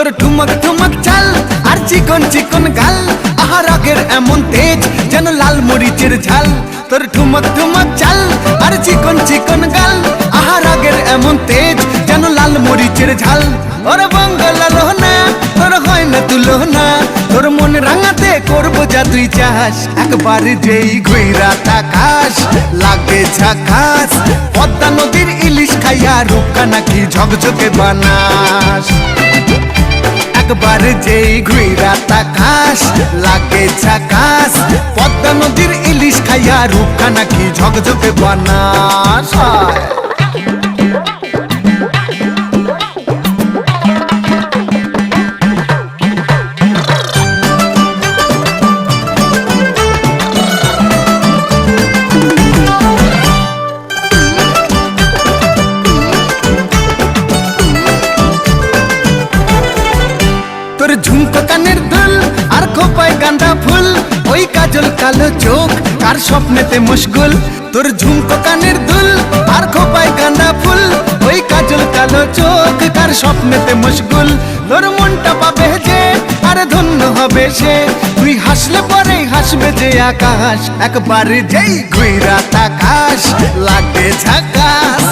তোর ঠুমক ঠুমক চাল আর চিকন চিকন গাল, আহা রাগের এমন তেজ যেন লাল মরিচের ঝাল। তোর ঠুমক ঠুমক চাল আর চিকন চিকন গাল, আহা রাগের এমন তেজ যেন লাল মরিচের ঝাল। ওরে বাঙ্গালা লোহনা তোর হয় না তুলনা, তোর মন রাঙাতে করবো যা তুই চাস। একবার যেই ঘুইরা তাকাস লাগে ঝাকাস, পদ্মা নদীর ইলিশ খাইয়া রূপকা নাকি ঝকঝকে বানাস। একবার যেই ঘুইরা তাকাস লাগে ঝাকাস, পদ্মা নদীর ইলিশ খাইয়া রূপকা নাকি ঝকঝকে বানাস। তোর ঝুমকো কানের দুল আর খোপায় গাঁদা ফুল, ওই কাজল কালো চোখ কার স্বপ্নেতে মশগুল। তোর ঝুমকো কানের দুল আর খোপায় গাঁদা ফুল, ওই কাজল কালো চোখ কার স্বপ্নেতে মশগুল। তোর মনটা পাবে যে আর ধন্য হবে সে, তুই হাসলে পরেই হাসবে যে আকাশ। একবার যেই ঘুইরা তাকাস লাগে ঝাকাস।